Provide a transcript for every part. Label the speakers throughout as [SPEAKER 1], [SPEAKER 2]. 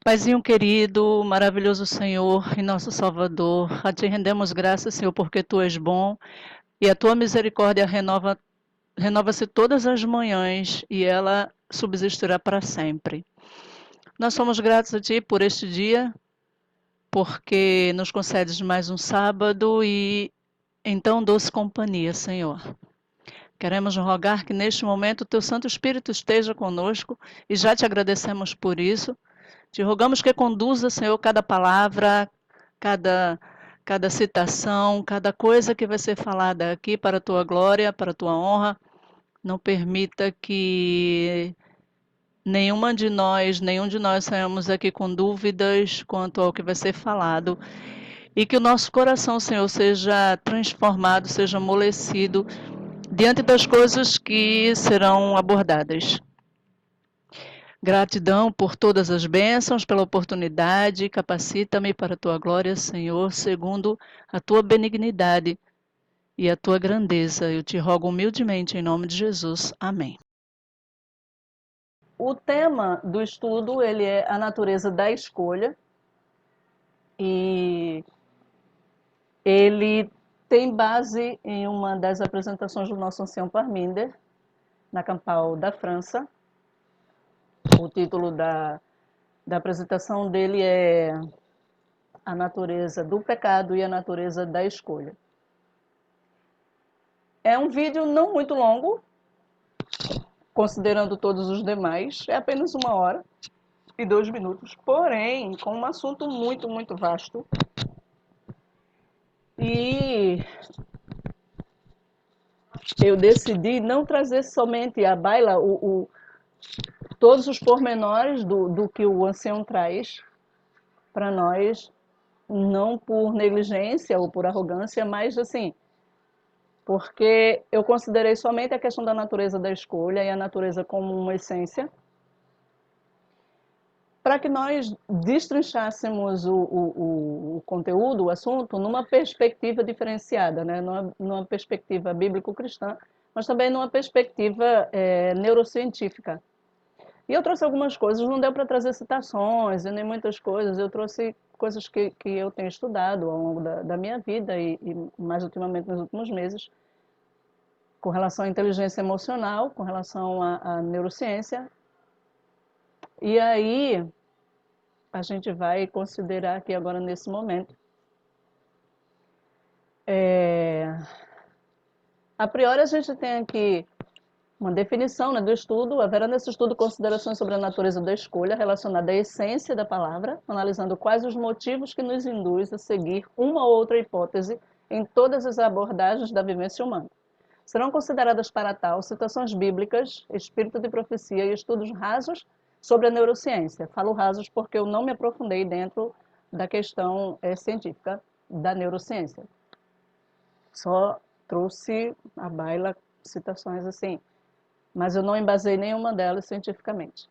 [SPEAKER 1] Paizinho querido, maravilhoso Senhor e nosso Salvador, a Ti rendemos graças, Senhor, porque Tu és bom e a Tua misericórdia renova-se todas as manhãs e ela subsistirá para sempre. Nós somos gratos a Ti por este dia, porque nos concedes mais um sábado e então doce companhia, Senhor. Queremos rogar que neste momento o Teu Santo Espírito esteja conosco e já te agradecemos por isso. Te rogamos que conduza, Senhor, cada palavra, cada, cada citação, cada coisa que vai ser falada aqui para a tua glória, para a tua honra. Não permita que nenhum de nós saímos aqui com dúvidas quanto ao que vai ser falado. E que o nosso coração, Senhor, seja transformado, seja amolecido diante das coisas que serão abordadas. Gratidão por todas as bênçãos, pela oportunidade, capacita-me para a tua glória, Senhor, segundo a tua benignidade e a tua grandeza. Eu te rogo humildemente em nome de Jesus. Amém. O tema do estudo, ele é a natureza da escolha e ele tem base em uma das apresentações do nosso ancião Parminder, na Campal da França. O título da apresentação dele é A Natureza do Pecado e a Natureza da Escolha. É um vídeo não muito longo, considerando todos os demais, é apenas 1 hora e 2 minutos, porém, com um assunto muito vasto. E eu decidi não trazer somente à baila todos os pormenores do que o ancião traz para nós, não por negligência ou por arrogância, mas assim, porque eu considerei somente a questão da natureza da escolha e a natureza como uma essência, para que nós destrinchássemos o conteúdo, o assunto, numa perspectiva diferenciada, né? Numa perspectiva bíblico-cristã, mas também numa perspectiva neurocientífica. E eu trouxe algumas coisas, não deu para trazer citações e nem muitas coisas, eu trouxe coisas que eu tenho estudado ao longo da minha vida e mais ultimamente nos últimos meses, com relação à inteligência emocional, com relação à neurociência. E aí a gente vai considerar aqui agora nesse momento. A priori a gente tem aqui uma definição, né, do estudo, haverá nesse estudo considerações sobre a natureza da escolha relacionada à essência da palavra, analisando quais os motivos que nos induz a seguir uma ou outra hipótese em todas as abordagens da vivência humana. Serão consideradas para tal citações bíblicas, espírito de profecia e estudos rasos sobre a neurociência. Falo rasos porque eu não me aprofundei dentro da questão científica da neurociência. Só trouxe à baila citações assim, mas eu não embasei nenhuma delas cientificamente.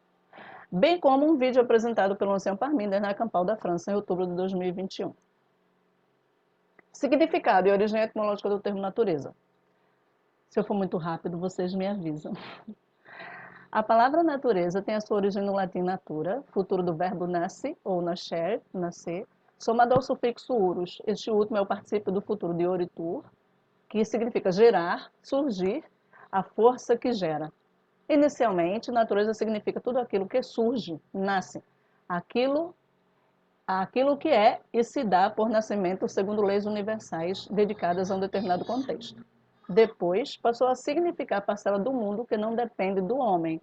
[SPEAKER 1] Bem como um vídeo apresentado pelo ancião Parminder na Campal da França em outubro de 2021. Significado e origem etimológica do termo natureza. Se eu for muito rápido, vocês me avisam. A palavra natureza tem a sua origem no latim natura, futuro do verbo nasce ou nascer, nascer, somado ao sufixo urus. Este último é o particípio do futuro de oritur, que significa gerar, surgir, a força que gera. Inicialmente, natureza significa tudo aquilo que surge, nasce, aquilo que é e se dá por nascimento segundo leis universais dedicadas a um determinado contexto. Depois, passou a significar a parcela do mundo que não depende do homem,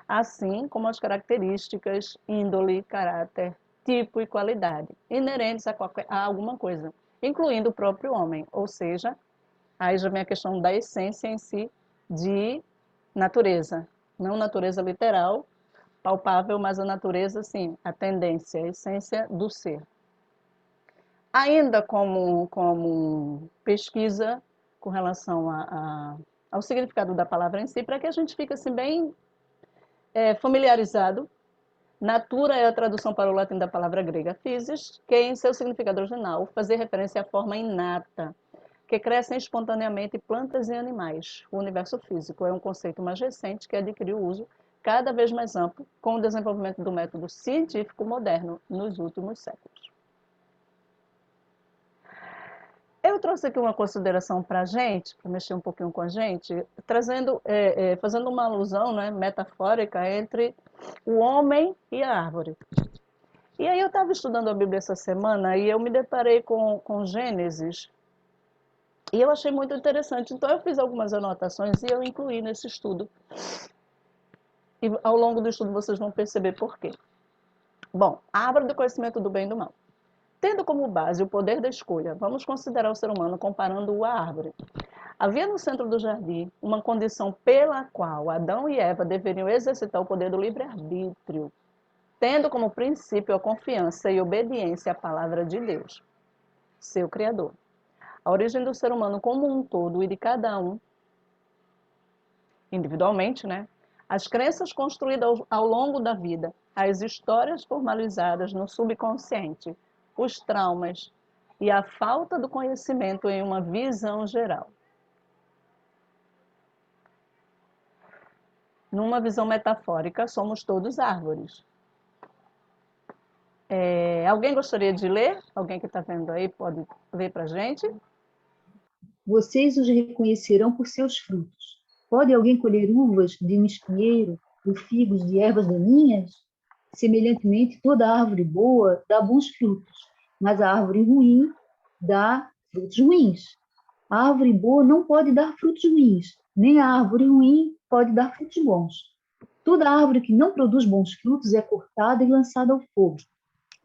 [SPEAKER 1] assim como as características, índole, caráter, tipo e qualidade, inerentes a alguma coisa, incluindo o próprio homem, ou seja, aí já vem a questão da essência em si de natureza, não natureza literal, palpável, mas a natureza, sim, a tendência, a essência do ser. Ainda como pesquisa com relação ao significado da palavra em si, para que a gente fique assim, bem familiarizado. Natura é a tradução para o latim da palavra grega physis, que em seu significado original fazia referência à forma inata, que crescem espontaneamente plantas e animais. O universo físico é um conceito mais recente que adquiriu uso cada vez mais amplo com o desenvolvimento do método científico moderno nos últimos séculos. Eu trouxe aqui uma consideração para a gente, para mexer um pouquinho com a gente, fazendo uma alusão, né, metafórica entre o homem e a árvore. E aí eu estava estudando a Bíblia essa semana e eu me deparei com Gênesis e eu achei muito interessante. Então eu fiz algumas anotações e eu incluí nesse estudo. E ao longo do estudo vocês vão perceber por quê. Bom, a árvore do conhecimento do bem e do mal. Tendo como base o poder da escolha, vamos considerar o ser humano comparando-o à árvore. Havia no centro do jardim uma condição pela qual Adão e Eva deveriam exercitar o poder do livre-arbítrio, tendo como princípio a confiança e obediência à palavra de Deus, seu Criador. A origem do ser humano como um todo e de cada um, individualmente, né? As crenças construídas ao longo da vida, as histórias formalizadas no subconsciente, os traumas e a falta do conhecimento em uma visão geral. Numa visão metafórica, somos todos árvores. Alguém gostaria de ler? Alguém que está vendo aí pode ler para a gente?
[SPEAKER 2] Vocês os reconhecerão por seus frutos. Pode alguém colher uvas de um espinheiro ou figos de ervas daninhas? Semelhantemente, toda árvore boa dá bons frutos, mas a árvore ruim dá frutos ruins. A árvore boa não pode dar frutos ruins, nem a árvore ruim pode dar frutos bons. Toda árvore que não produz bons frutos é cortada e lançada ao fogo.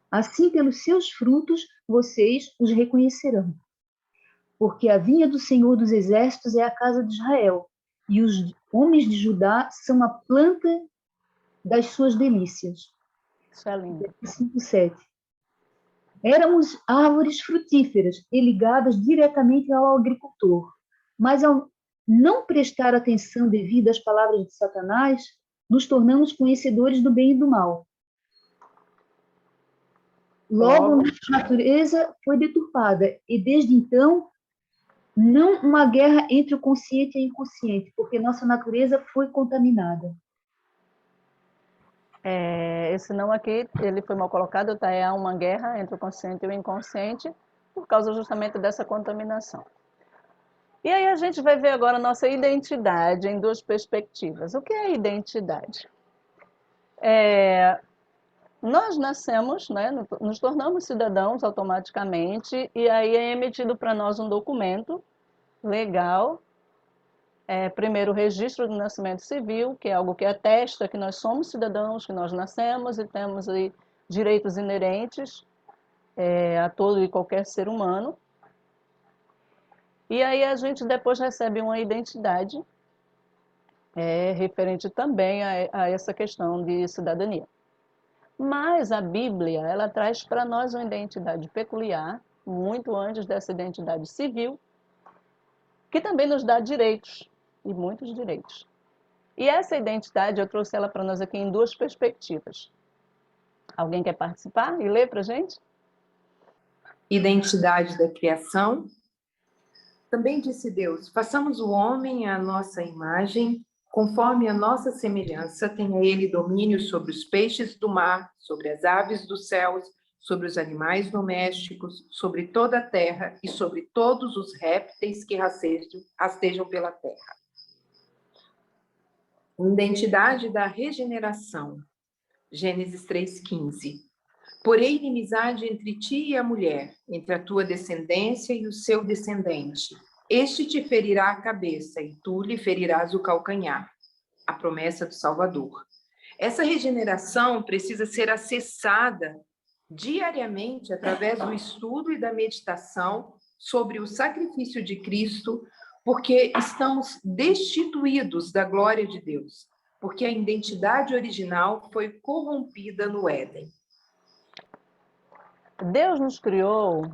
[SPEAKER 2] Assim, pelos seus frutos, vocês os reconhecerão. Porque a vinha do Senhor dos Exércitos é a casa de Israel, e os homens de Judá são a planta das suas delícias.
[SPEAKER 1] Isso é lindo.
[SPEAKER 2] 5:7. Éramos árvores frutíferas e ligadas diretamente ao agricultor, mas ao não prestar atenção devida às palavras de Satanás, nos tornamos conhecedores do bem e do mal. Logo, nossa natureza foi deturpada, e desde então não uma guerra entre o consciente e o inconsciente, porque nossa natureza foi contaminada.
[SPEAKER 1] Esse não aqui, ele foi mal colocado, tá? Há uma guerra entre o consciente e o inconsciente, por causa justamente dessa contaminação. E aí a gente vai ver agora a nossa identidade em duas perspectivas. O que é identidade? Nós nascemos, né, nos tornamos cidadãos automaticamente, e aí é emitido para nós um documento legal, primeiro o registro do nascimento civil, que é algo que atesta que nós somos cidadãos, que nós nascemos e temos aí direitos inerentes a todo e qualquer ser humano. E aí a gente depois recebe uma identidade referente também a essa questão de cidadania. Mas a Bíblia, ela traz para nós uma identidade peculiar, muito antes dessa identidade civil, que também nos dá direitos, e muitos direitos. E essa identidade, eu trouxe ela para nós aqui em duas perspectivas. Alguém quer participar e ler para a gente?
[SPEAKER 3] Identidade da criação. Também disse Deus, façamos o homem à nossa imagem, conforme a nossa semelhança, tenha ele domínio sobre os peixes do mar, sobre as aves dos céus, sobre os animais domésticos, sobre toda a terra e sobre todos os répteis que rastejam pela terra. Identidade da regeneração. Gênesis 3:15. Porém, inimizade entre ti e a mulher, entre a tua descendência e o seu descendente. Este te ferirá a cabeça e tu lhe ferirás o calcanhar. A promessa do Salvador. Essa regeneração precisa ser acessada diariamente através do estudo e da meditação sobre o sacrifício de Cristo, porque estamos destituídos da glória de Deus, porque a identidade original foi corrompida no Éden.
[SPEAKER 1] Deus nos criou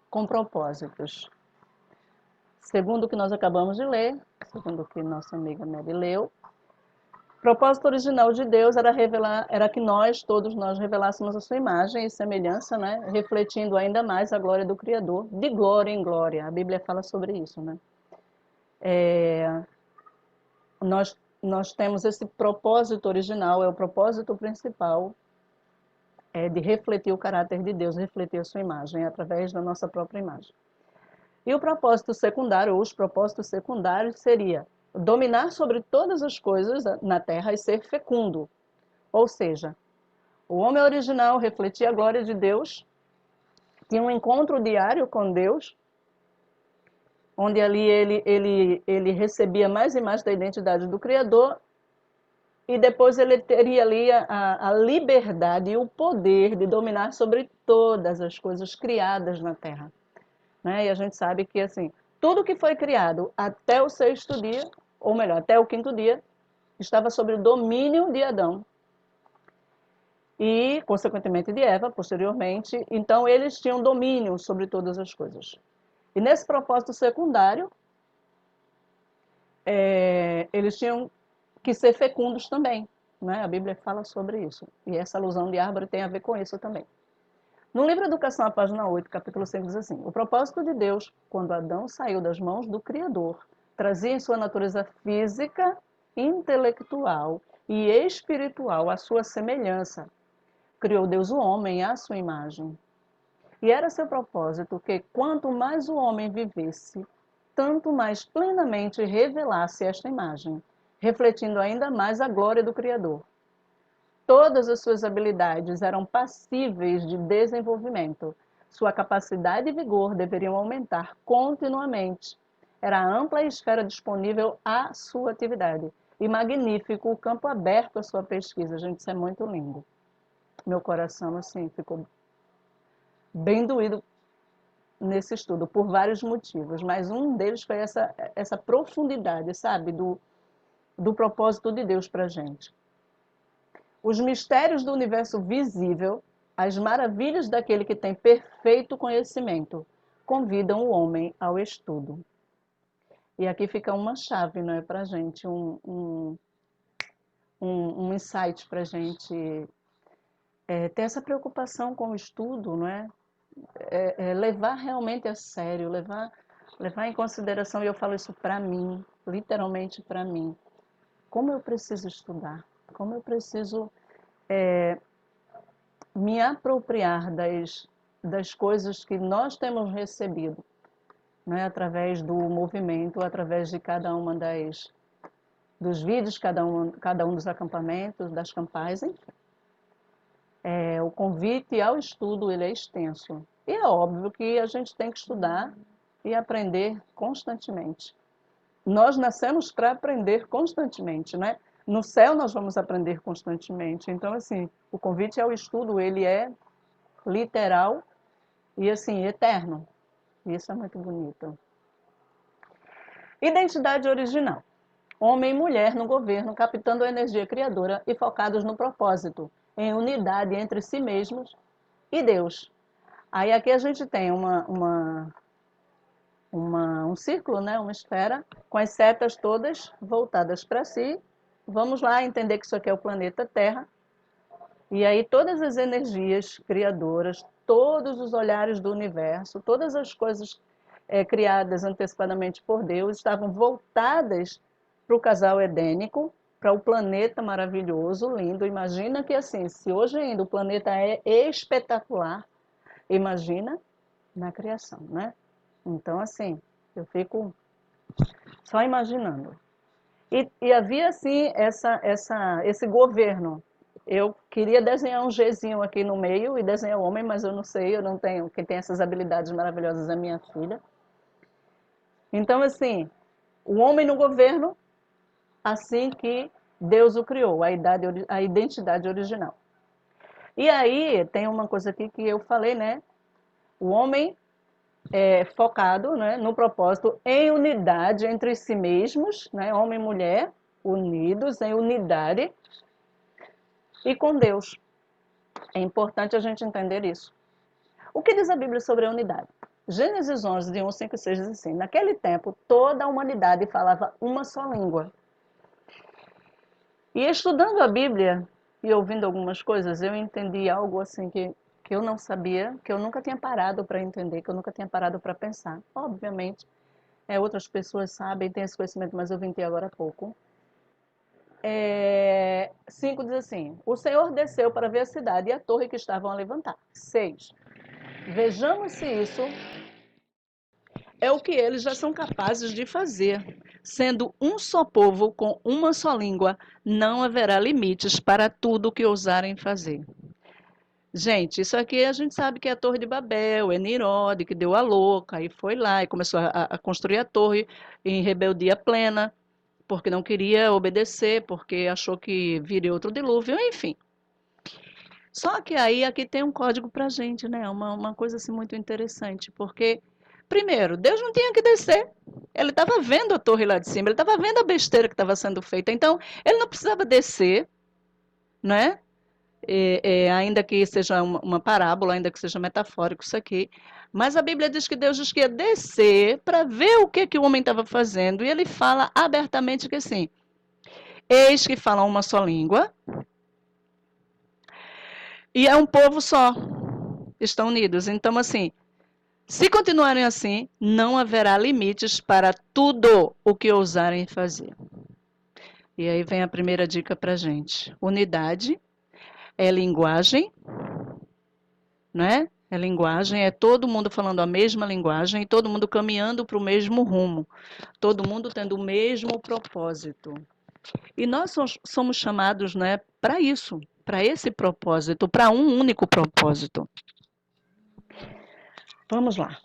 [SPEAKER 1] com propósitos. Segundo o que nós acabamos de ler, segundo o que nossa amiga Mary leu, o propósito original de Deus era que todos nós revelássemos a sua imagem e semelhança, né? Refletindo ainda mais a glória do Criador, de glória em glória. A Bíblia fala sobre isso, né? Nós nós temos esse propósito original, é o propósito principal, é de refletir o caráter de Deus, refletir a sua imagem, através da nossa própria imagem. E o propósito secundário, ou os propósitos secundários, seria dominar sobre todas as coisas na Terra e ser fecundo. Ou seja, o homem original refletia a glória de Deus, tinha um encontro diário com Deus, onde ali ele recebia mais e mais da identidade do Criador, e depois ele teria ali a liberdade e o poder de dominar sobre todas as coisas criadas na Terra. Né? E a gente sabe que assim, tudo que foi criado até o sexto dia, ou melhor, até o quinto dia, estava sob o domínio de Adão. E, consequentemente, de Eva, posteriormente. Então, eles tinham domínio sobre todas as coisas. E nesse propósito secundário, eles tinham que ser fecundos também. Né? A Bíblia fala sobre isso. E essa alusão de árvore tem a ver com isso também. No livro Educação, a página 8, capítulo 5, diz assim: o propósito de Deus, quando Adão saiu das mãos do Criador, trazia em sua natureza física, intelectual e espiritual a sua semelhança. Criou Deus o homem à sua imagem. E era seu propósito que, quanto mais o homem vivesse, tanto mais plenamente revelasse esta imagem, refletindo ainda mais a glória do Criador. Todas as suas habilidades eram passíveis de desenvolvimento. Sua capacidade e vigor deveriam aumentar continuamente. Era ampla a esfera disponível à sua atividade. E magnífico o campo aberto à sua pesquisa. Gente, isso é muito lindo. Meu coração, assim, ficou bem doído nesse estudo, por vários motivos. Mas um deles foi essa profundidade, sabe, do propósito de Deus para a gente. Os mistérios do universo visível, as maravilhas daquele que tem perfeito conhecimento, convidam o homem ao estudo. E aqui fica uma chave, não é, para a gente, um insight para a gente ter essa preocupação com o estudo, não é? Levar realmente a sério, levar em consideração, e eu falo isso para mim, literalmente para mim, como eu preciso estudar, como eu preciso me apropriar das coisas que nós temos recebido, né, através do movimento, através de cada uma dos vídeos, cada um dos acampamentos, das campais, enfim. O convite ao estudo, ele é extenso. E é óbvio que a gente tem que estudar e aprender constantemente. Nós nascemos para aprender constantemente, né? No céu nós vamos aprender constantemente. Então, assim, o convite ao estudo, ele é literal e, assim, eterno. Isso é muito bonito. Identidade original. Homem e mulher no governo, captando a energia criadora e focados no propósito, em unidade entre si mesmos e Deus. Aí aqui a gente tem um círculo, né? Uma esfera, com as setas todas voltadas para si. Vamos lá entender que isso aqui é o planeta Terra. E aí todas as energias criadoras, todos os olhares do universo, todas as coisas criadas antecipadamente por Deus, estavam voltadas para o casal edênico, para o planeta maravilhoso, lindo. Imagina que assim, se hoje ainda o planeta é espetacular, imagina na criação, né? Então, assim, eu fico só imaginando. E havia, assim, esse governo. Eu queria desenhar um Gzinho aqui no meio e desenhar o homem, mas eu não sei, eu não tenho. Quem tem essas habilidades maravilhosas é minha filha. Então, assim, o homem no governo, assim que Deus o criou, a identidade original. E aí, tem uma coisa aqui que eu falei, né? O homem focado, né, no propósito, em unidade entre si mesmos, né, homem e mulher, unidos em unidade, e com Deus. É importante a gente entender isso. O que diz a Bíblia sobre a unidade? Gênesis 11, de 1, 5 e 6 diz assim: naquele tempo, toda a humanidade falava uma só língua. E estudando a Bíblia e ouvindo algumas coisas, eu entendi algo assim que eu não sabia, que eu nunca tinha parado para entender, que eu nunca tinha parado para pensar. Obviamente, outras pessoas sabem, têm esse conhecimento, mas eu vim ter agora há pouco. 5 diz assim: o Senhor desceu para ver a cidade e a torre que estavam a levantar. 6. Vejamos se isso é o que eles já são capazes de fazer. Sendo um só povo com uma só língua, não haverá limites para tudo o que ousarem fazer. Gente, isso aqui a gente sabe que é a Torre de Babel, é Nirode que deu a louca, e foi lá e começou a construir a torre em rebeldia plena, porque não queria obedecer, porque achou que viria outro dilúvio, enfim. Só que aí aqui tem um código para a gente, né? Uma coisa assim muito interessante, porque, primeiro, Deus não tinha que descer. Ele estava vendo a torre lá de cima, ele estava vendo a besteira que estava sendo feita. Então, ele não precisava descer, né? Ainda que seja uma parábola, ainda que seja metafórico isso aqui. Mas a Bíblia diz que Deus diz que ia descer para ver o que o homem estava fazendo. E ele fala abertamente que assim, eis que falam uma só língua, e é um povo só, estão unidos. Então, assim, se continuarem assim, não haverá limites para tudo o que ousarem fazer. E aí vem a primeira dica para a gente. Unidade é linguagem, né? É linguagem, é todo mundo falando a mesma linguagem e todo mundo caminhando para o mesmo rumo. Todo mundo tendo o mesmo propósito. E nós somos chamados, né, para isso, para esse propósito, para um único propósito. Vamos lá.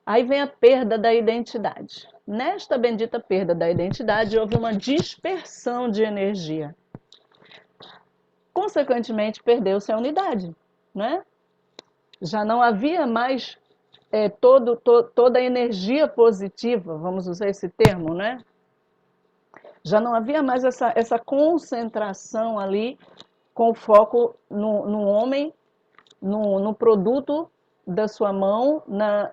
[SPEAKER 1] Aí vem a perda da identidade. Nesta bendita perda da identidade, houve uma dispersão de energia. Consequentemente, perdeu-se a unidade, né? Já não havia mais toda a energia positiva, vamos usar esse termo, né? Já não havia mais essa concentração ali com foco no homem, no produto da sua mão,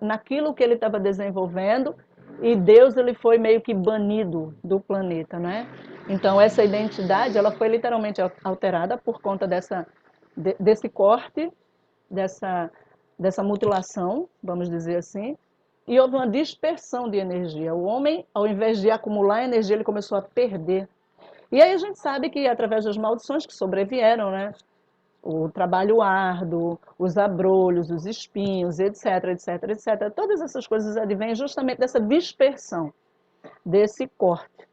[SPEAKER 1] naquilo que ele estava desenvolvendo, e Deus ele foi meio que banido do planeta, né? Então essa identidade ela foi literalmente alterada por conta desse corte, dessa mutilação, vamos dizer assim, e houve uma dispersão de energia. O homem, ao invés de acumular energia, ele começou a perder. E aí a gente sabe que através das maldições que sobrevieram, né? O trabalho árduo, os abrolhos, os espinhos, etc, etc, etc. Todas essas coisas advêm justamente dessa dispersão, desse corte.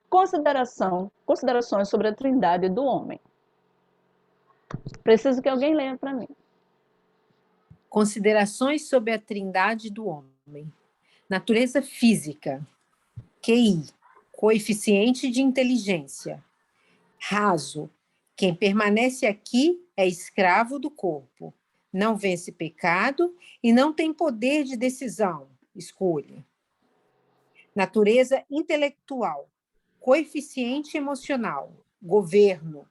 [SPEAKER 1] Considerações sobre a trindade do homem. Preciso que alguém leia para mim.
[SPEAKER 4] Considerações sobre a trindade do homem. Natureza física. QI. Coeficiente de inteligência. Raso. Quem permanece aqui é escravo do corpo. Não vence pecado e não tem poder de decisão, escolha. Natureza intelectual. Coeficiente emocional. Governo.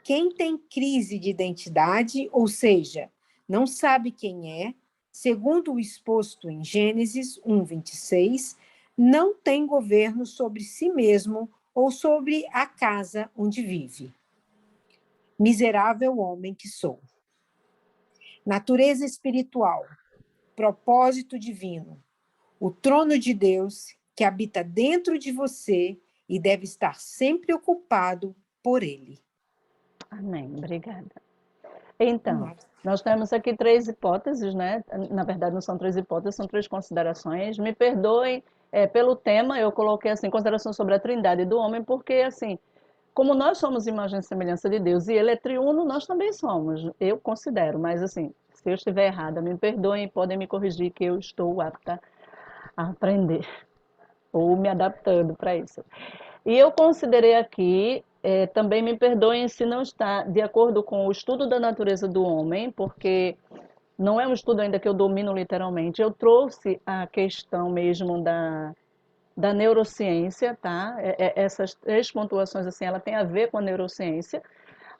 [SPEAKER 4] Quem tem crise de identidade, ou seja, não sabe quem é, segundo o exposto em Gênesis 1:26, não tem governo sobre si mesmo ou sobre a casa onde vive. Miserável homem que sou. Natureza espiritual, propósito divino, o trono de Deus que habita dentro de você e deve estar sempre ocupado por ele.
[SPEAKER 1] Amém, obrigada. Então, nós temos aqui 3 hipóteses, né? Na verdade, não são 3 hipóteses, são 3 considerações. Me perdoem pelo tema, eu coloquei assim, considerações sobre a trindade do homem, porque assim, como nós somos imagem e semelhança de Deus e ele é triuno, nós também somos, eu considero, mas assim, se eu estiver errada, me perdoem, podem me corrigir que eu estou apta a aprender ou me adaptando para isso. E eu considerei aqui, também me perdoem se não está de acordo com o estudo da natureza do homem, porque não é um estudo ainda que eu domino literalmente. Eu trouxe a questão mesmo da neurociência, tá? Essas 3 pontuações, assim, ela tem a ver com a neurociência,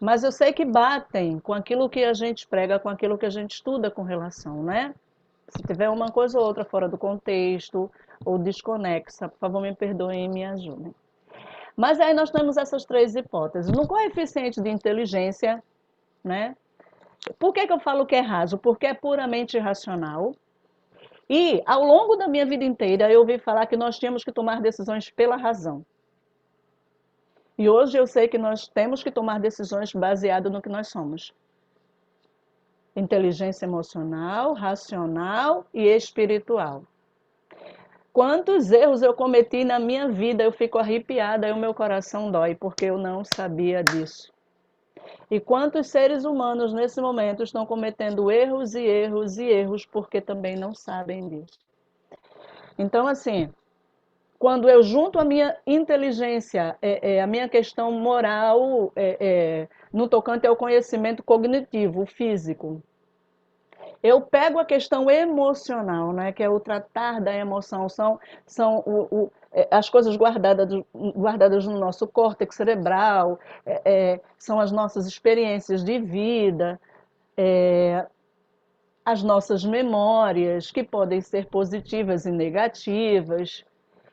[SPEAKER 1] mas eu sei que batem com aquilo que a gente prega, com aquilo que a gente estuda com relação, né? Se tiver uma coisa ou outra fora do contexto ou desconexa, por favor, me perdoem e me ajudem. Mas aí nós temos essas 3 hipóteses. No coeficiente de inteligência, né? Por que eu falo que é raso? Porque é puramente irracional. E, ao longo da minha vida inteira, eu ouvi falar que nós tínhamos que tomar decisões pela razão. E hoje eu sei que nós temos que tomar decisões baseadas no que nós somos. Inteligência emocional, racional e espiritual. Quantos erros eu cometi na minha vida, eu fico arrepiada e o meu coração dói, porque eu não sabia disso. E quantos seres humanos nesse momento estão cometendo erros e erros e erros, porque também não sabem disso. Então, assim, quando eu junto a minha inteligência, a minha questão moral, no tocante ao conhecimento cognitivo, físico, eu pego a questão emocional, né, que é o tratar da emoção, são as coisas guardadas no nosso córtex cerebral, são as nossas experiências de vida, as nossas memórias, que podem ser positivas e negativas,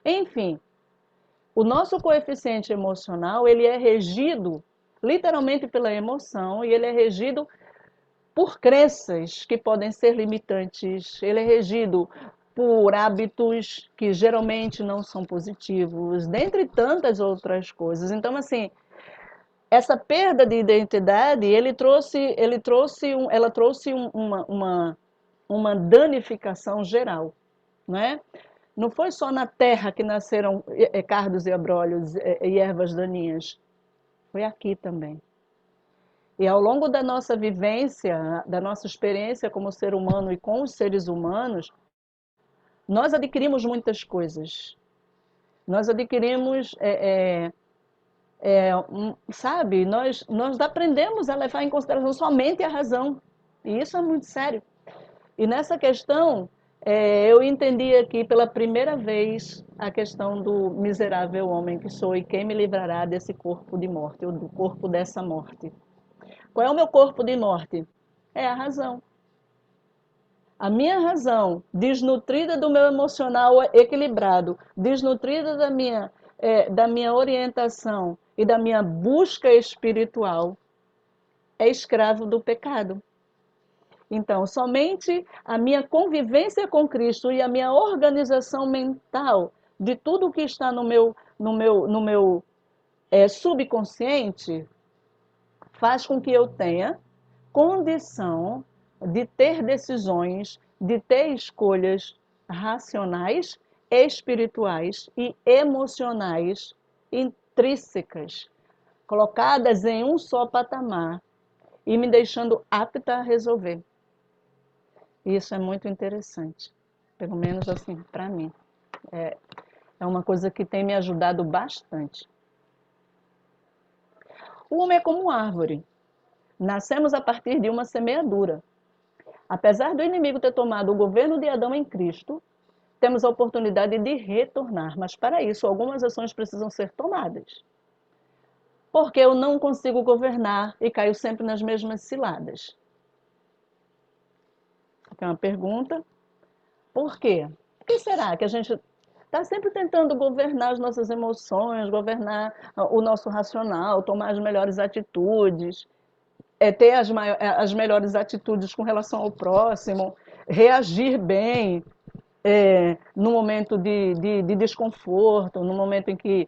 [SPEAKER 1] enfim. O nosso coeficiente emocional, ele é regido literalmente pela emoção e ele é regido por crenças que podem ser limitantes. Ele é regido por hábitos que geralmente não são positivos, dentre tantas outras coisas. Então, assim, essa perda de identidade, ela trouxe uma danificação geral, né? Não foi só na terra que nasceram cardos e abrolhos e ervas daninhas, foi aqui também. E ao longo da nossa vivência, da nossa experiência como ser humano e com os seres humanos, nós adquirimos muitas coisas. Nós adquirimos, sabe, nós aprendemos a levar em consideração somente a razão. E isso é muito sério. E nessa questão, eu entendi aqui pela primeira vez a questão do miserável homem que sou e quem me livrará desse corpo de morte, ou do corpo dessa morte. Qual é o meu corpo de morte? É a razão. A minha razão, desnutrida do meu emocional equilibrado, desnutrida da minha orientação e da minha busca espiritual, é escravo do pecado. Então, somente a minha convivência com Cristo e a minha organização mental de tudo que está no meu subconsciente faz com que eu tenha condição de ter decisões, de ter escolhas racionais, espirituais e emocionais intrínsecas, colocadas em um só patamar e me deixando apta a resolver. Isso é muito interessante, pelo menos assim, para mim. É uma coisa que tem me ajudado bastante. O homem é como árvore. Nascemos a partir de uma semeadura. Apesar do inimigo ter tomado o governo de Adão em Cristo, temos a oportunidade de retornar, mas para isso algumas ações precisam ser tomadas. Porque eu não consigo governar e caio sempre nas mesmas ciladas. Aqui é uma pergunta. Por quê? Por que será que a gente está sempre tentando governar as nossas emoções, governar o nosso racional, tomar as melhores atitudes, ter as melhores atitudes com relação ao próximo, reagir bem no momento de desconforto, no momento em que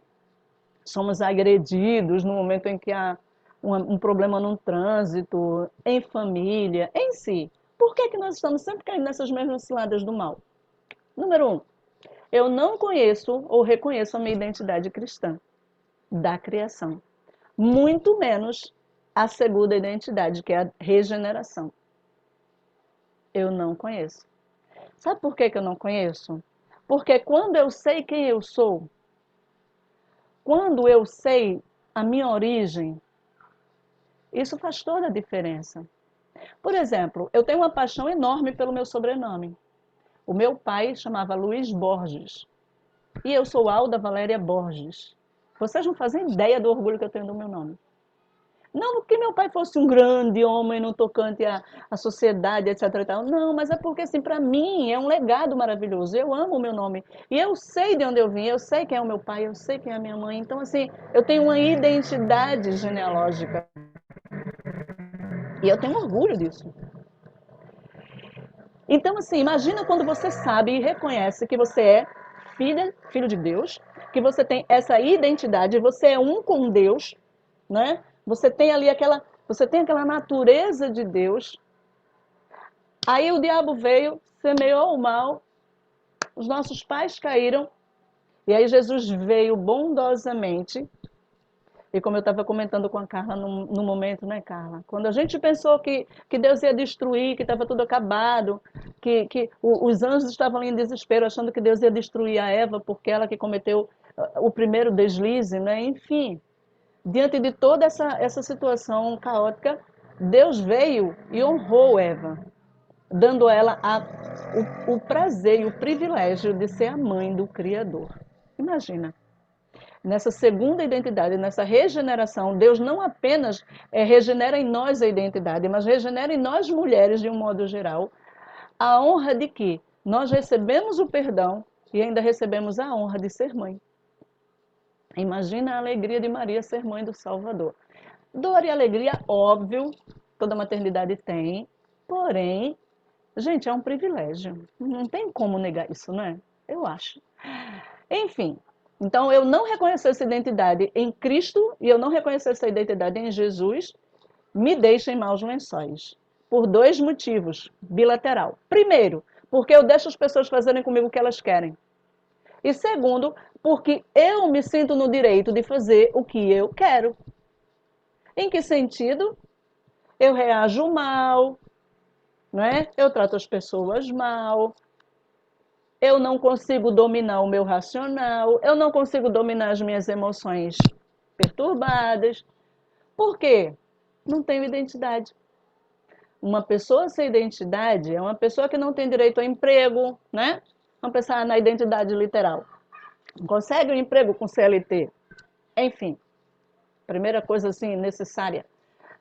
[SPEAKER 1] somos agredidos, no momento em que há um problema no trânsito, em família, em si. Por que nós estamos sempre caindo nessas mesmas ciladas do mal? Número 1, eu não conheço ou reconheço a minha identidade cristã da criação. Muito menos a segunda identidade, que é a regeneração. Eu não conheço. Sabe por que eu não conheço? Porque quando eu sei quem eu sou, quando eu sei a minha origem, isso faz toda a diferença. Por exemplo, eu tenho uma paixão enorme pelo meu sobrenome. O meu pai chamava Luiz Borges. E eu sou Alda Valéria Borges. Vocês não fazem ideia do orgulho que eu tenho do meu nome. Não porque meu pai fosse um grande homem no tocante à sociedade, etc. E tal. Não, mas é porque, assim, para mim é um legado maravilhoso. Eu amo o meu nome. E eu sei de onde eu vim, eu sei quem é o meu pai, eu sei quem é a minha mãe. Então, assim, eu tenho uma identidade genealógica. E eu tenho orgulho disso. Então, assim, imagina quando você sabe e reconhece que você é filho de Deus, que você tem essa identidade, você é um com Deus, né? Você tem aquela natureza de Deus. Aí o diabo veio, semeou o mal, os nossos pais caíram, e aí Jesus veio bondosamente. E como eu estava comentando com a Carla no momento, né, Carla? Quando a gente pensou que Deus ia destruir, que estava tudo acabado, os anjos estavam ali em desespero, achando que Deus ia destruir a Eva, porque ela que cometeu o primeiro deslize, né? Enfim, diante de toda essa situação caótica, Deus veio e honrou Eva, dando a ela o prazer e o privilégio de ser a mãe do Criador. Imagina. Nessa segunda identidade, nessa regeneração, Deus não apenas regenera em nós a identidade, mas regenera em nós mulheres, de um modo geral, a honra de que nós recebemos o perdão e ainda recebemos a honra de ser mãe. Imagina a alegria de Maria ser mãe do Salvador. Dor e alegria, óbvio, toda maternidade tem, porém, gente, é um privilégio. Não tem como negar isso, não é? Eu acho. Enfim, então eu não reconhecer essa identidade em Cristo e eu não reconhecer essa identidade em Jesus me deixa em maus lençóis. Por dois motivos, bilateral. Primeiro, porque eu deixo as pessoas fazerem comigo o que elas querem. E segundo, porque eu me sinto no direito de fazer o que eu quero. Em que sentido? Eu reajo mal, né? Eu trato as pessoas mal, eu não consigo dominar o meu racional, eu não consigo dominar as minhas emoções perturbadas. Por quê? Não tenho identidade. Uma pessoa sem identidade é uma pessoa que não tem direito a emprego, né? Vamos pensar na identidade literal. Não consegue um emprego com CLT. Enfim, primeira coisa assim necessária.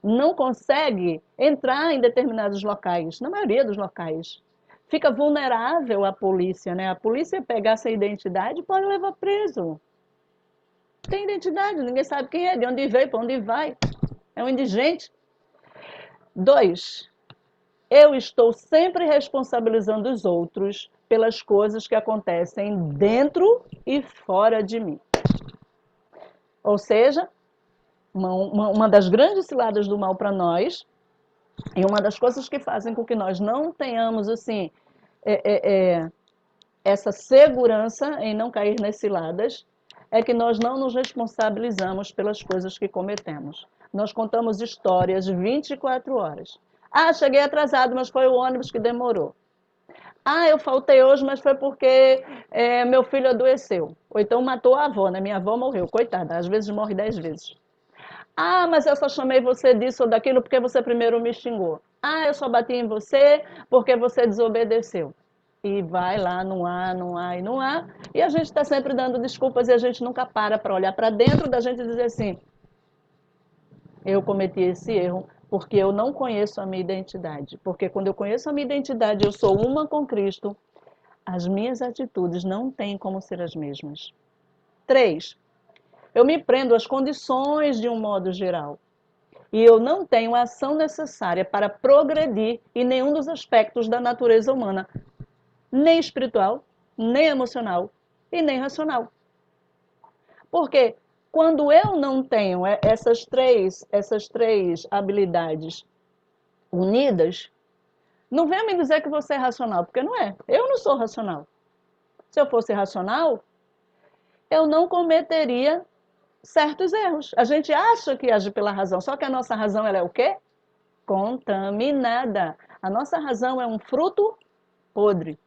[SPEAKER 1] Não consegue entrar em determinados locais, na maioria dos locais. Fica vulnerável à polícia, né? A polícia pegar essa identidade pode levar preso. Tem identidade, ninguém sabe quem é, de onde veio, para onde vai. É um indigente. 2. Eu estou sempre responsabilizando os outros pelas coisas que acontecem dentro e fora de mim. Ou seja, uma das grandes ciladas do mal para nós, e uma das coisas que fazem com que nós não tenhamos assim essa segurança em não cair nas ciladas, é que nós não nos responsabilizamos pelas coisas que cometemos. Nós contamos histórias 24 horas. Ah, cheguei atrasado, mas foi o ônibus que demorou. Ah, eu faltei hoje, mas foi porque meu filho adoeceu. Ou então matou a avó, né? Minha avó morreu, coitada, às vezes morre 10 vezes. Ah, mas eu só chamei você disso ou daquilo porque você primeiro me xingou. Ah, eu só bati em você porque você desobedeceu. E vai lá, não há, não há e não há. E a gente está sempre dando desculpas e a gente nunca para olhar para dentro da gente e dizer assim, eu cometi esse erro porque eu não conheço a minha identidade. Porque quando eu conheço a minha identidade, eu sou uma com Cristo, as minhas atitudes não têm como ser as mesmas. 3. Eu me prendo às condições de um modo geral. E eu não tenho a ação necessária para progredir em nenhum dos aspectos da natureza humana, nem espiritual, nem emocional e nem racional. Porque quando eu não tenho essas três habilidades unidas, não venha me dizer que você é racional, porque não é. Eu não sou racional. Se eu fosse racional, eu não cometeria certos erros. A gente acha que age pela razão, só que a nossa razão ela é o quê? Contaminada. A nossa razão é um fruto podre.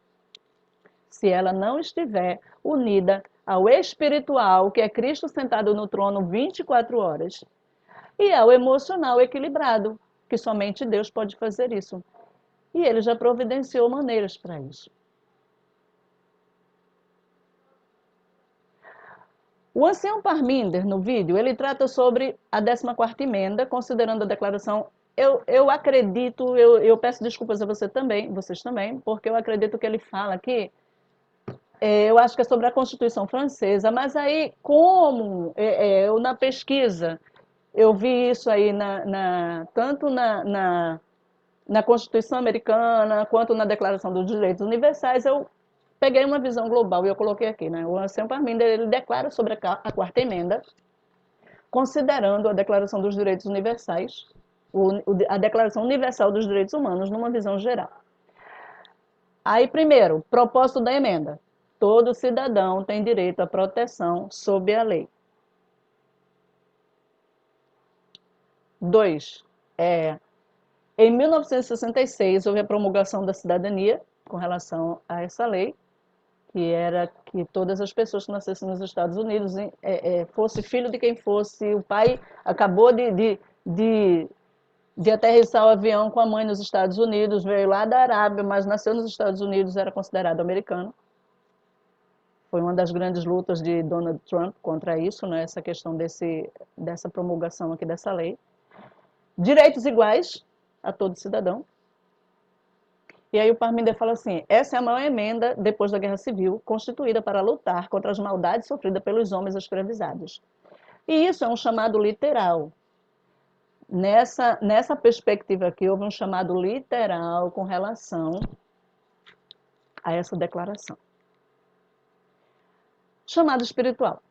[SPEAKER 1] Se ela não estiver unida ao espiritual, que é Cristo sentado no trono 24 horas, e ao emocional equilibrado, que somente Deus pode fazer isso. E ele já providenciou maneiras para isso. O ancião Parminder, no vídeo, ele trata sobre a 14ª emenda, considerando a declaração. Eu acredito, eu peço desculpas a vocês também, porque eu acredito que ele fala aqui, eu acho que é sobre a Constituição Francesa, mas aí, como eu na pesquisa, eu vi isso aí tanto na Constituição Americana, quanto na Declaração dos Direitos Universais, eu peguei uma visão global e eu coloquei aqui, né? O Anselmo Parminder, ele declara sobre a quarta emenda, considerando a Declaração dos Direitos Universais, a Declaração Universal dos Direitos Humanos, numa visão geral. Aí, primeiro, propósito da emenda. Todo cidadão tem direito à proteção sob a lei. 2. Em 1966, houve a promulgação da cidadania com relação a essa lei, que era que todas as pessoas que nascessem nos Estados Unidos, fosse filho de quem fosse, o pai acabou de aterrissar o avião com a mãe nos Estados Unidos, veio lá da Arábia, mas nasceu nos Estados Unidos, era considerado americano. Foi uma das grandes lutas de Donald Trump contra isso, né, essa questão dessa promulgação aqui dessa lei. Direitos iguais a todo cidadão. E aí o Parminder fala assim, essa é a maior emenda depois da Guerra Civil, constituída para lutar contra as maldades sofridas pelos homens escravizados. E isso é um chamado literal. Nessa perspectiva aqui, houve um chamado literal com relação a essa declaração. Chamado espiritual.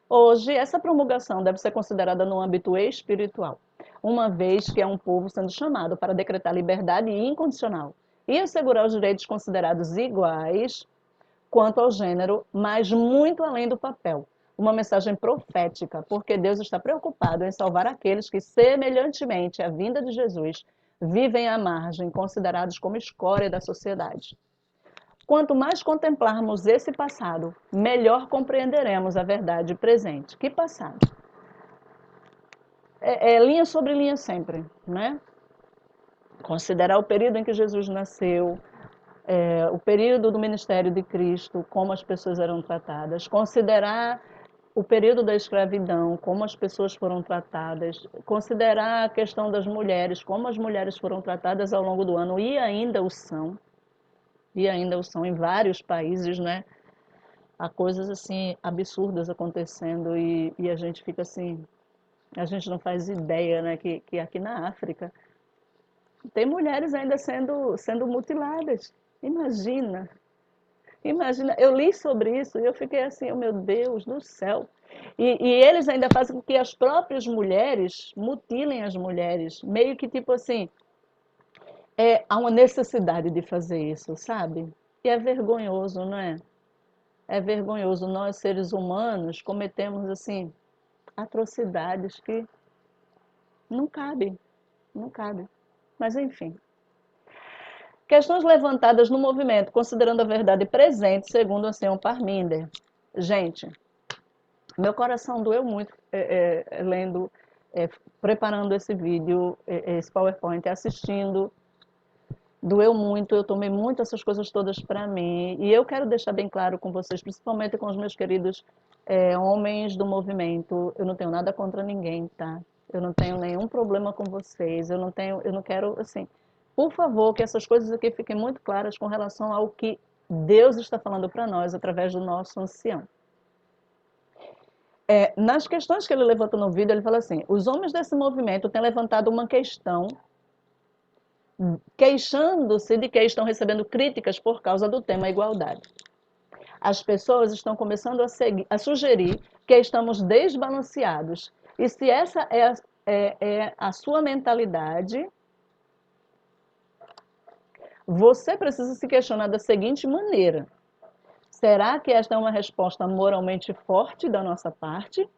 [SPEAKER 1] Hoje, essa promulgação deve ser considerada no âmbito espiritual, uma vez que é um povo sendo chamado para decretar liberdade incondicional e assegurar os direitos considerados iguais quanto ao gênero, mas muito além do papel. Uma mensagem profética, porque Deus está preocupado em salvar aqueles que, semelhantemente à vinda de Jesus, vivem à margem, considerados como escória da sociedade. Quanto mais contemplarmos esse passado, melhor compreenderemos a verdade presente. Que passado? Linha sobre linha sempre, né? Considerar o período em que Jesus nasceu, o período do ministério de Cristo, como as pessoas eram tratadas, considerar o período da escravidão, como as pessoas foram tratadas, considerar a questão das mulheres, como as mulheres foram tratadas ao longo do ano e ainda o são em vários países, né? Há coisas assim absurdas acontecendo e a gente fica assim, a gente não faz ideia, né, que aqui na África tem mulheres ainda sendo mutiladas. Imagina, eu li sobre isso e eu fiquei assim, oh, meu Deus do céu. E eles ainda fazem com que as próprias mulheres mutilem as mulheres, meio que tipo assim, há uma necessidade de fazer isso, sabe? E é vergonhoso, não é? É vergonhoso. Nós, seres humanos, cometemos, assim, atrocidades que não cabem, não cabem. Mas, enfim. Questões levantadas no movimento, considerando a verdade presente, segundo Anselmo Parminder. Gente, meu coração doeu muito lendo, preparando esse vídeo, esse PowerPoint, assistindo. Doeu muito, eu tomei muito essas coisas todas para mim. E eu quero deixar bem claro com vocês, principalmente com os meus queridos homens do movimento, eu não tenho nada contra ninguém, tá? Eu não tenho nenhum problema com vocês, eu não quero, assim, por favor, que essas coisas aqui fiquem muito claras com relação ao que Deus está falando para nós através do nosso ancião. Nas questões que ele levanta no vídeo, ele fala assim, os homens desse movimento têm levantado uma questão queixando-se de que estão recebendo críticas por causa do tema igualdade. As pessoas estão começando a sugerir que estamos desbalanceados. E se essa é a sua mentalidade, você precisa se questionar da seguinte maneira. Será que esta é uma resposta moralmente forte da nossa parte?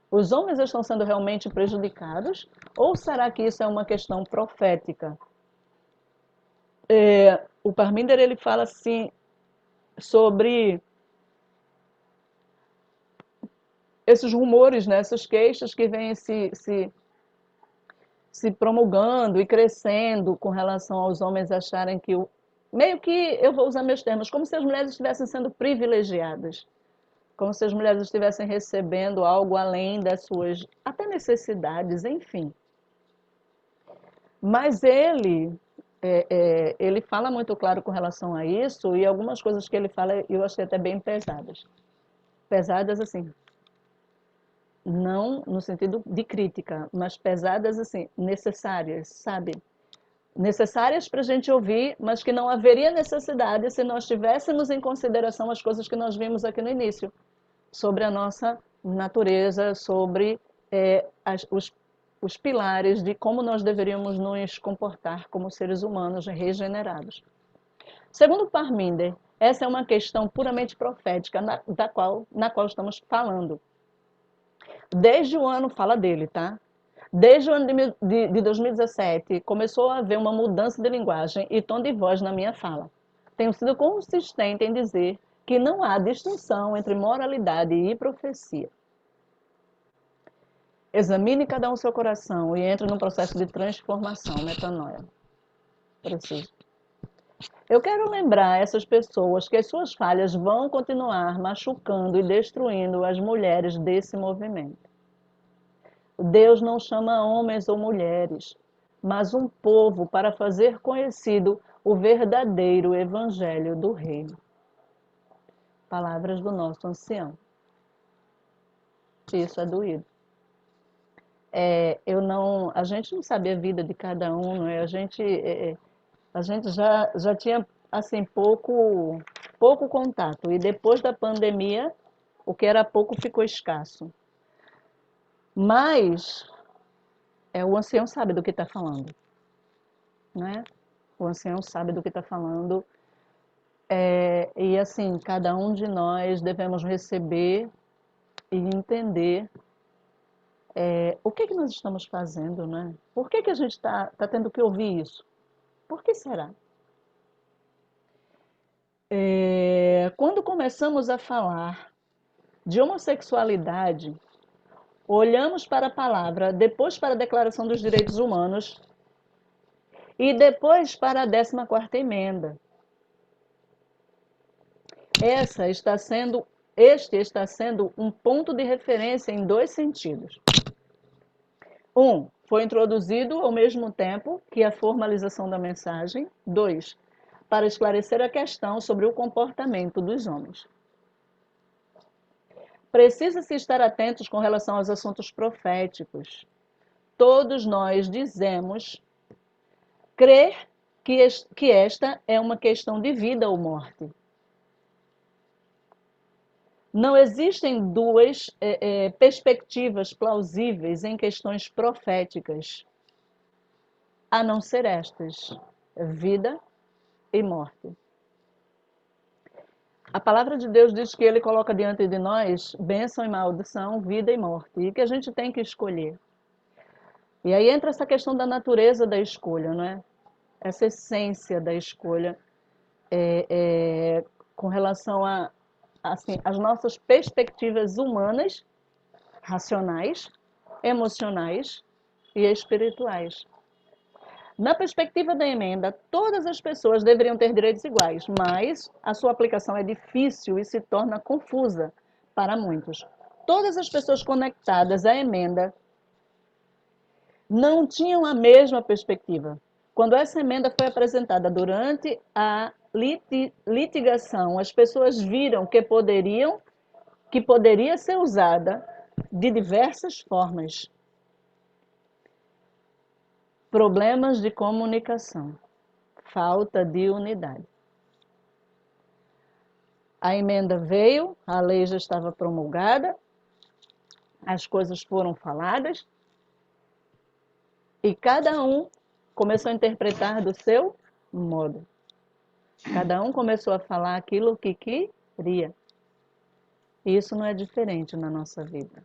[SPEAKER 1] Os homens estão sendo realmente prejudicados? Ou será que isso é uma questão profética? O Parminder, ele fala assim sobre esses rumores, né, essas queixas que vêm se promulgando e crescendo com relação aos homens acharem que meio que, eu vou usar meus termos, como se as mulheres estivessem sendo privilegiadas, como se as mulheres estivessem recebendo algo além das suas até necessidades, enfim. Mas ele fala muito claro com relação a isso, e algumas coisas que ele fala eu achei até bem pesadas. Pesadas, assim, não no sentido de crítica, mas pesadas, assim, necessárias, sabe? necessárias para a gente ouvir, mas que não haveria necessidade se nós tivéssemos em consideração as coisas que nós vimos aqui no início, sobre a nossa natureza, sobre os pilares de como nós deveríamos nos comportar como seres humanos regenerados. Segundo Parminder, essa é uma questão puramente profética na qual estamos falando. Desde o ano, fala dele, tá? Desde o ano de 2017, começou a haver uma mudança de linguagem e tom de voz na minha fala. Tenho sido consistente em dizer que não há distinção entre moralidade e profecia. Examine cada um seu coração e entre num processo de transformação, metanoia. Preciso. Eu quero lembrar essas pessoas que as suas falhas vão continuar machucando e destruindo as mulheres desse movimento. Deus não chama homens ou mulheres, mas um povo para fazer conhecido o verdadeiro evangelho do reino. Palavras do nosso ancião. Isso é doído. A gente não sabe a vida de cada um, não é? A gente já tinha assim pouco contato e depois da pandemia o que era pouco ficou escasso. Mas o ancião sabe do que está falando, né? O ancião sabe do que está falando e assim cada um de nós devemos receber e entender o que nós estamos fazendo, né? Por que a gente está tendo que ouvir isso? Por que será? Quando começamos a falar de homossexualidade, olhamos para a palavra, depois para a Declaração dos Direitos Humanos e depois para a 14ª emenda. Este está sendo um ponto de referência em dois sentidos. Foi introduzido ao mesmo tempo que a formalização da mensagem. 2, para esclarecer a questão sobre o comportamento dos homens. Precisa-se estar atentos com relação aos assuntos proféticos. Todos nós dizemos crer que esta é uma questão de vida ou morte. Não existem duas perspectivas plausíveis em questões proféticas, a não ser estas, vida e morte. A palavra de Deus diz que Ele coloca diante de nós bênção e maldição, vida e morte, e que a gente tem que escolher. E aí entra essa questão da natureza da escolha, não é? Essa essência da escolha com relação a assim, as nossas perspectivas humanas, racionais, emocionais e espirituais. Na perspectiva da emenda, todas as pessoas deveriam ter direitos iguais, mas a sua aplicação é difícil e se torna confusa para muitos. Todas as pessoas conectadas à emenda não tinham a mesma perspectiva. Quando essa emenda foi apresentada durante a litigação, as pessoas viram que poderia ser usada de diversas formas. Problemas de comunicação, falta de unidade. A emenda veio, a lei já estava promulgada, as coisas foram faladas e cada um começou a interpretar do seu modo. Cada um começou a falar aquilo que queria. E isso não é diferente na nossa vida.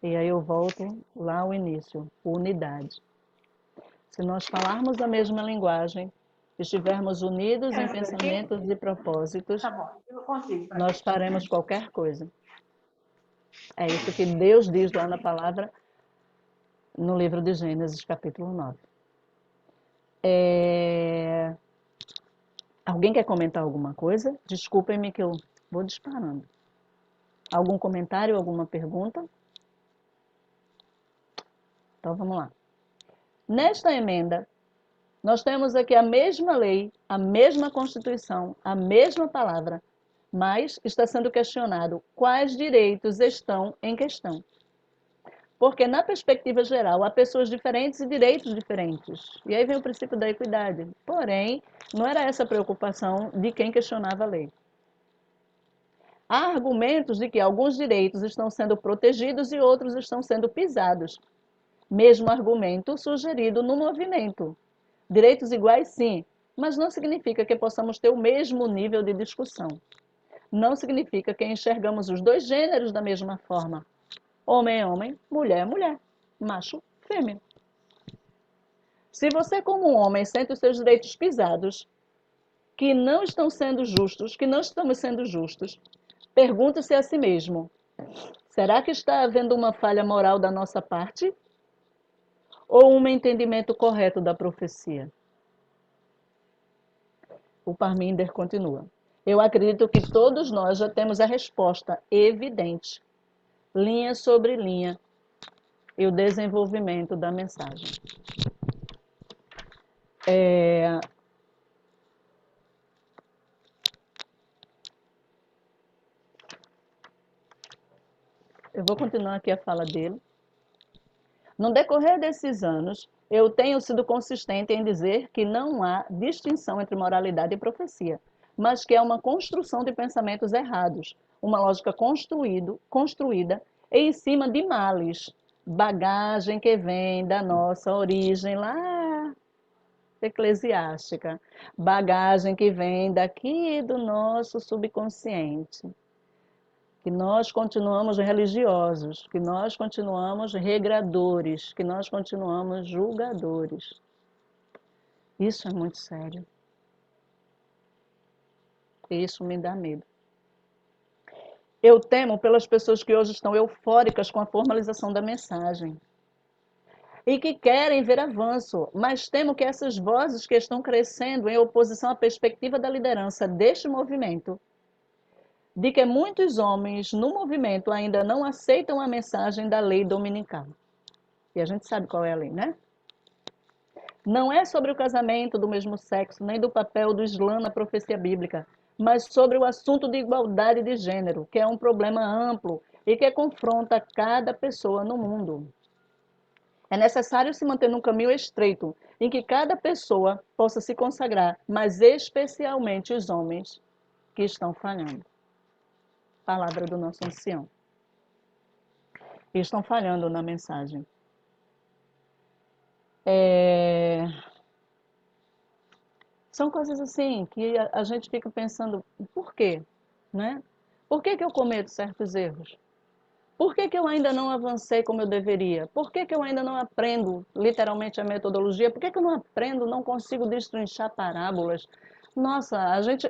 [SPEAKER 1] E aí eu volto lá ao início, unidade. Se nós falarmos a mesma linguagem, estivermos unidos em pensamentos e propósitos, nós faremos qualquer coisa. É isso que Deus diz lá na palavra, no livro de Gênesis, capítulo 9. Alguém quer comentar alguma coisa? Desculpem-me que eu vou disparando. Algum comentário, alguma pergunta? Então vamos lá. Nesta emenda, nós temos aqui a mesma lei, a mesma Constituição, a mesma palavra, mas está sendo questionado quais direitos estão em questão. Porque, na perspectiva geral, há pessoas diferentes e direitos diferentes. E aí vem o princípio da equidade. Porém, não era essa a preocupação de quem questionava a lei. Há argumentos de que alguns direitos estão sendo protegidos e outros estão sendo pisados. Mesmo argumento sugerido no movimento. Direitos iguais, sim, mas não significa que possamos ter o mesmo nível de discussão. Não significa que enxergamos os dois gêneros da mesma forma. Homem é homem, mulher é mulher, macho, fêmea. Se você, como um homem, sente os seus direitos pisados, que não estão sendo justos, que não estamos sendo justos, pergunte-se a si mesmo: será que está havendo uma falha moral da nossa parte? Ou um entendimento correto da profecia? O Parminder continua. Eu acredito que todos nós já temos a resposta evidente, linha sobre linha, e o desenvolvimento da mensagem. Eu vou continuar aqui a fala dele. No decorrer desses anos, eu tenho sido consistente em dizer que não há distinção entre moralidade e profecia, mas que é uma construção de pensamentos errados, uma lógica construída em cima de males, bagagem que vem da nossa origem lá eclesiástica, bagagem que vem daqui do nosso subconsciente. Que nós continuamos religiosos, que nós continuamos regradores, que nós continuamos julgadores. Isso é muito sério. Isso me dá medo. Eu temo pelas pessoas que hoje estão eufóricas com a formalização da mensagem e que querem ver avanço, mas temo que essas vozes que estão crescendo em oposição à perspectiva da liderança deste movimento, de que muitos homens no movimento ainda não aceitam a mensagem da lei dominical. E a gente sabe qual é a lei, né? Não é sobre o casamento do mesmo sexo, nem do papel do Islã na profecia bíblica, mas sobre o assunto de igualdade de gênero, que é um problema amplo e que confronta cada pessoa no mundo. É necessário se manter num caminho estreito, em que cada pessoa possa se consagrar, mas especialmente os homens que estão falhando. Palavra do nosso ancião. E estão falhando na mensagem. São coisas assim que a gente fica pensando, por quê? Né? Por que eu cometo certos erros? Por que eu ainda não avancei como eu deveria? Por que eu ainda não aprendo literalmente a metodologia? Por que eu não aprendo, não consigo destrinchar parábolas? Nossa,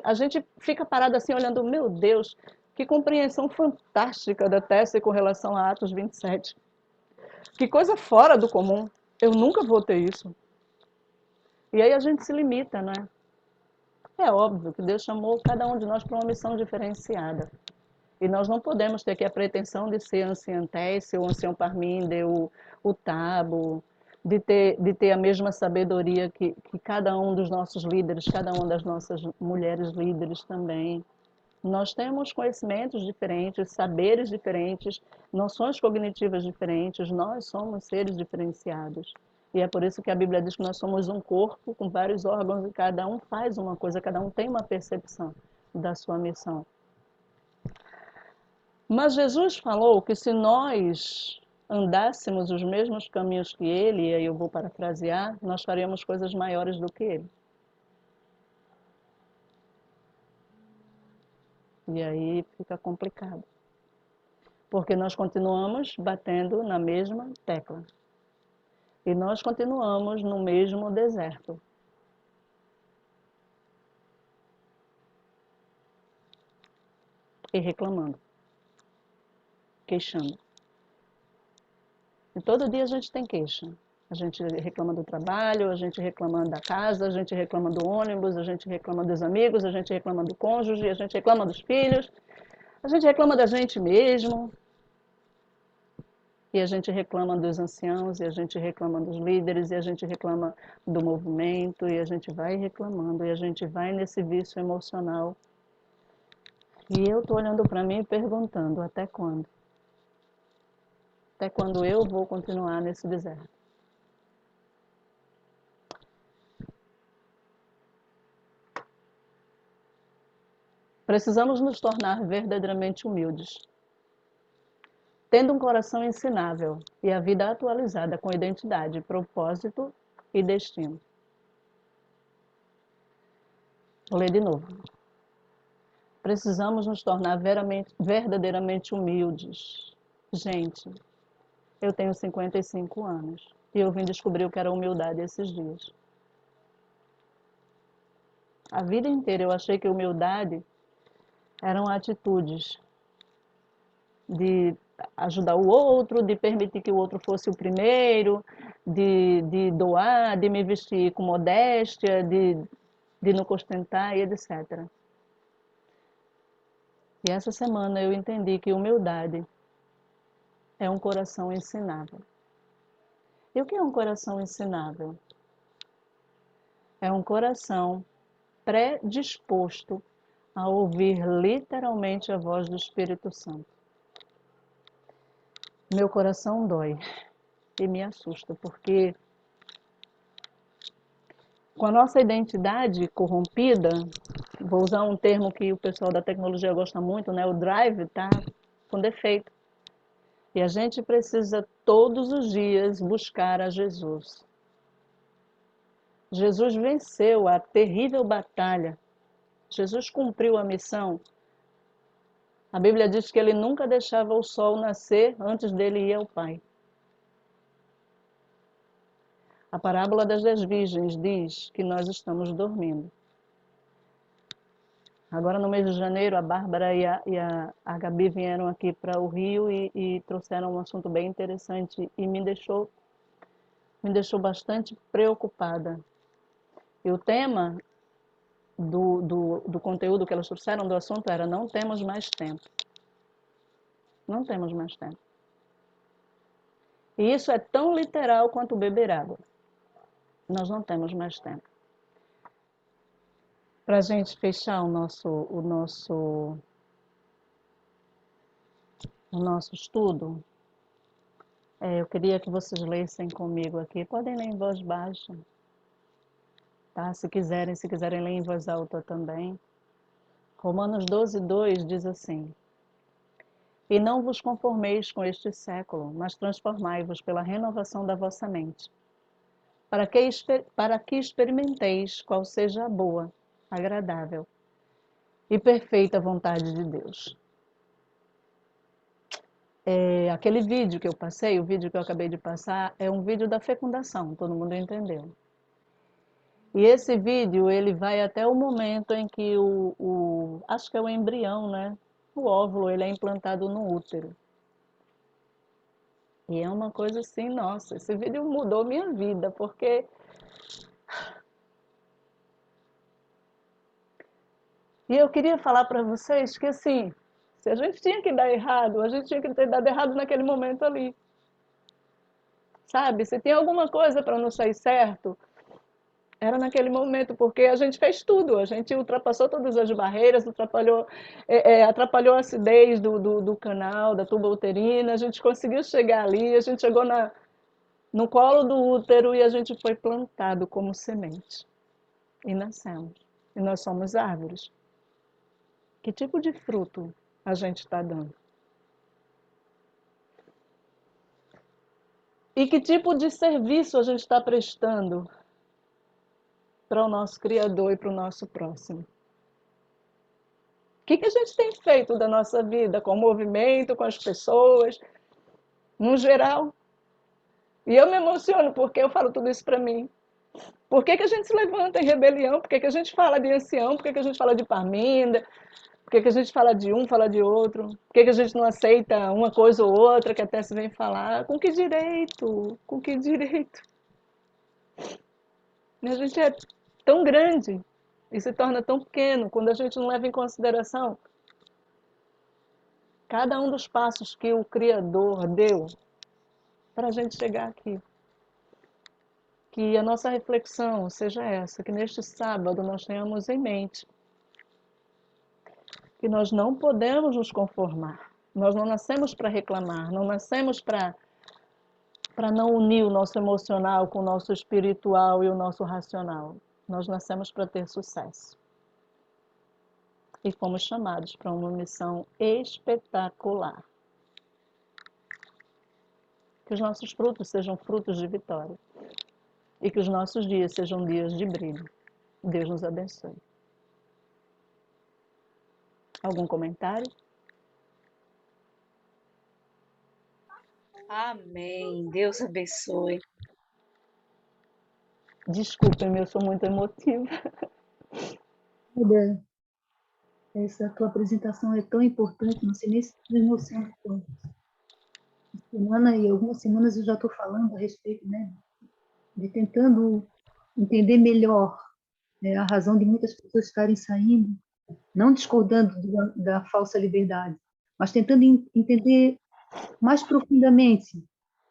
[SPEAKER 1] a gente fica parado assim olhando, meu Deus, que compreensão fantástica da Tessa com relação a Atos 27. Que coisa fora do comum. Eu nunca vou ter isso. E aí a gente se limita, né? É óbvio que Deus chamou cada um de nós para uma missão diferenciada. E nós não podemos ter aqui a pretensão de ser anciã Tesse, o ancião Parminder, o Tabo, de ter a mesma sabedoria que cada um dos nossos líderes, cada uma das nossas mulheres líderes também. Nós temos conhecimentos diferentes, saberes diferentes, noções cognitivas diferentes, nós somos seres diferenciados. E é por isso que a Bíblia diz que nós somos um corpo com vários órgãos e cada um faz uma coisa, cada um tem uma percepção da sua missão. Mas Jesus falou que se nós andássemos os mesmos caminhos que ele, e aí eu vou parafrasear, nós faríamos coisas maiores do que ele. E aí fica complicado. Porque nós continuamos batendo na mesma tecla. E nós continuamos no mesmo deserto. E reclamando. Queixando. E todo dia a gente tem queixa. A gente reclama do trabalho, a gente reclama da casa, a gente reclama do ônibus, a gente reclama dos amigos, a gente reclama do cônjuge, a gente reclama dos filhos, a gente reclama da gente mesmo. E a gente reclama dos anciãos, e a gente reclama dos líderes, e a gente reclama do movimento, e a gente vai reclamando, e a gente vai nesse vício emocional. E eu estou olhando para mim e perguntando, até quando? Até quando eu vou continuar nesse deserto? Precisamos nos tornar verdadeiramente humildes, tendo um coração ensinável e a vida atualizada com identidade, propósito e destino. Vou ler de novo. Precisamos nos tornar verdadeiramente humildes. Gente, eu tenho 55 anos e eu vim descobrir o que era humildade esses dias. A vida inteira eu achei que humildade eram atitudes de ajudar o outro, de permitir que o outro fosse o primeiro, de doar, de me vestir com modéstia, de não ostentar e etc. E essa semana eu entendi que humildade é um coração ensinável. E o que é um coração ensinável? É um coração predisposto a ouvir literalmente a voz do Espírito Santo. Meu coração dói e me assusta, porque com a nossa identidade corrompida, vou usar um termo que o pessoal da tecnologia gosta muito, né? O drive está com defeito. E a gente precisa todos os dias buscar a Jesus. Jesus venceu a terrível batalha. Jesus cumpriu a missão. A Bíblia diz que ele nunca deixava o sol nascer antes dele ir ao Pai. A parábola das 10 virgens diz que nós estamos dormindo. Agora, no mês de janeiro, a Bárbara e a Gabi vieram aqui para o Rio e trouxeram um assunto bem interessante e me deixou bastante preocupada. E o tema do conteúdo que elas trouxeram, do assunto, era: não temos mais tempo. Não temos mais tempo. E isso é tão literal quanto beber água. Nós não temos mais tempo. Para a gente fechar o nosso estudo, eu queria que vocês lessem comigo aqui. Podem ler em voz baixa, tá? Se quiserem ler em voz alta também. Romanos 12:2 diz assim: e não vos conformeis com este século, mas transformai-vos pela renovação da vossa mente, para que experimenteis qual seja a boa, agradável e perfeita vontade de Deus. Aquele vídeo que eu passei, o vídeo que eu acabei de passar, é um vídeo da fecundação, todo mundo entendeu. E esse vídeo, ele vai até o momento em que acho que é o embrião, né? O óvulo, ele é implantado no útero. E é uma coisa assim, nossa, esse vídeo mudou minha vida, porque e eu queria falar para vocês que, assim, se a gente tinha que dar errado, a gente tinha que ter dado errado naquele momento ali. Sabe? Se tem alguma coisa para não sair certo, era naquele momento, porque a gente fez tudo, a gente ultrapassou todas as barreiras, atrapalhou a acidez do canal, da tuba uterina, a gente conseguiu chegar ali, a gente chegou no colo do útero e a gente foi plantado como semente. E nascemos. E nós somos árvores. Que tipo de fruto a gente está dando? E que tipo de serviço a gente está prestando para o nosso Criador e para o nosso próximo? O que a gente tem feito da nossa vida com o movimento, com as pessoas, no geral? E eu me emociono porque eu falo tudo isso para mim. Por que a gente se levanta em rebelião? Por que a gente fala de ancião? Por que a gente fala de Parminda? Por que a gente fala de um, fala de outro? Por que a gente não aceita uma coisa ou outra que até se vem falar? Com que direito? Com que direito? A gente é tão grande e se torna tão pequeno quando a gente não leva em consideração cada um dos passos que o Criador deu para a gente chegar aqui. Que a nossa reflexão seja essa, que neste sábado nós tenhamos em mente que nós não podemos nos conformar. Nós não nascemos para reclamar, não nascemos para para não unir o nosso emocional com o nosso espiritual e o nosso racional. Nós nascemos para ter sucesso. E fomos chamados para uma missão espetacular. Que os nossos frutos sejam frutos de vitória. E que os nossos dias sejam dias de brilho. Deus nos abençoe. Algum comentário?
[SPEAKER 5] Amém. Deus abençoe.
[SPEAKER 1] Desculpem-me, eu sou muito emotiva.
[SPEAKER 2] Olha, essa tua apresentação é tão importante, não sei nem se me emociono tanto. Semana e algumas semanas eu já estou falando a respeito, né, de tentando entender melhor, né, a razão de muitas pessoas estarem saindo, não discordando da falsa liberdade, mas tentando entender mais profundamente,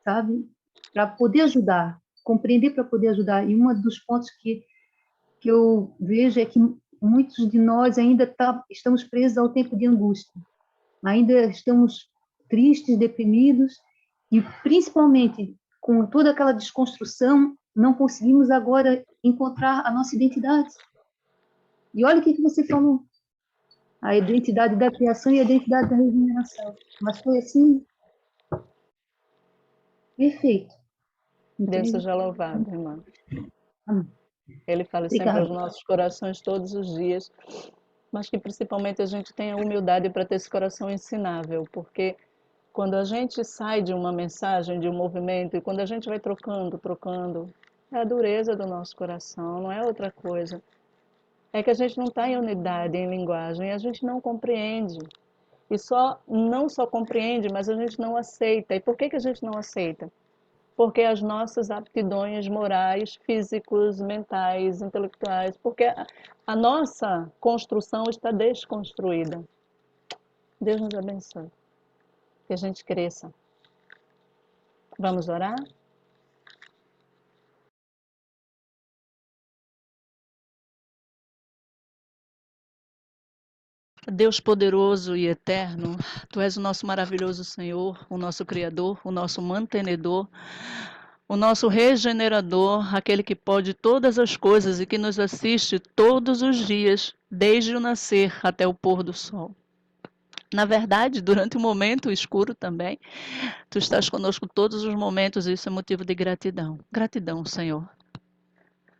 [SPEAKER 2] sabe, para poder ajudar, compreender para poder ajudar. E um dos pontos que eu vejo é que muitos de nós ainda estamos presos ao tempo de angústia, ainda estamos tristes, deprimidos, e principalmente com toda aquela desconstrução, não conseguimos agora encontrar a nossa identidade. E olha o que você falou, a identidade da criação e a identidade da regeneração. Mas foi assim, perfeito.
[SPEAKER 1] Deus seja louvado, irmã. Ele fala sempre aos nossos corações todos os dias, mas que principalmente a gente tenha humildade para ter esse coração ensinável, porque quando a gente sai de uma mensagem, de um movimento, e quando a gente vai trocando, é a dureza do nosso coração, não é outra coisa. É que a gente não está em unidade, em linguagem, a gente não compreende. E não só compreende, mas a gente não aceita. E por que a gente não aceita? Porque as nossas aptidões morais, físicos, mentais, intelectuais, porque a nossa construção está desconstruída. Deus nos abençoe. Que a gente cresça. Vamos orar? Deus poderoso e eterno, Tu és o nosso maravilhoso Senhor, o nosso Criador, o nosso mantenedor, o nosso regenerador, aquele que pode todas as coisas e que nos assiste todos os dias, desde o nascer até o pôr do sol. Na verdade, durante o momento escuro também, Tu estás conosco todos os momentos e isso é motivo de gratidão. Gratidão, Senhor.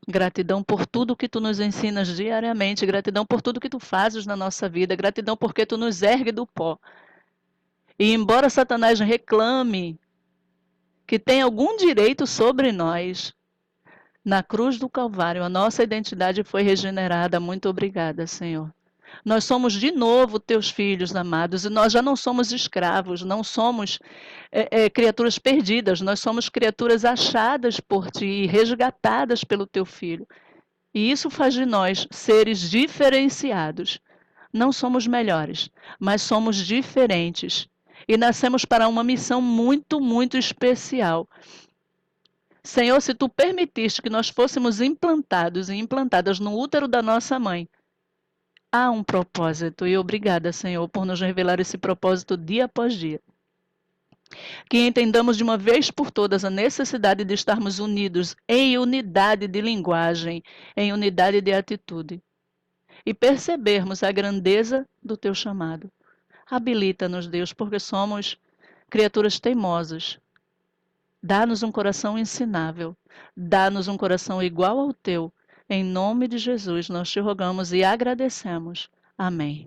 [SPEAKER 1] Gratidão por tudo que Tu nos ensinas diariamente, gratidão por tudo que Tu fazes na nossa vida, gratidão porque Tu nos ergue do pó. E embora Satanás reclame que tem algum direito sobre nós, na cruz do Calvário a nossa identidade foi regenerada. Muito obrigada, Senhor. Nós somos de novo Teus filhos amados e nós já não somos escravos, não somos criaturas perdidas, nós somos criaturas achadas por Ti, resgatadas pelo Teu Filho. E isso faz de nós seres diferenciados. Não somos melhores, mas somos diferentes. E nascemos para uma missão muito, muito especial. Senhor, se Tu permitiste que nós fôssemos implantados e implantadas no útero da nossa mãe, há um propósito. E obrigada, Senhor, por nos revelar esse propósito dia após dia. Que entendamos de uma vez por todas a necessidade de estarmos unidos em unidade de linguagem, em unidade de atitude. E percebermos a grandeza do Teu chamado. Habilita-nos, Deus, porque somos criaturas teimosas. Dá-nos um coração ensinável. Dá-nos um coração igual ao Teu. Em nome de Jesus, nós Te rogamos e agradecemos. Amém.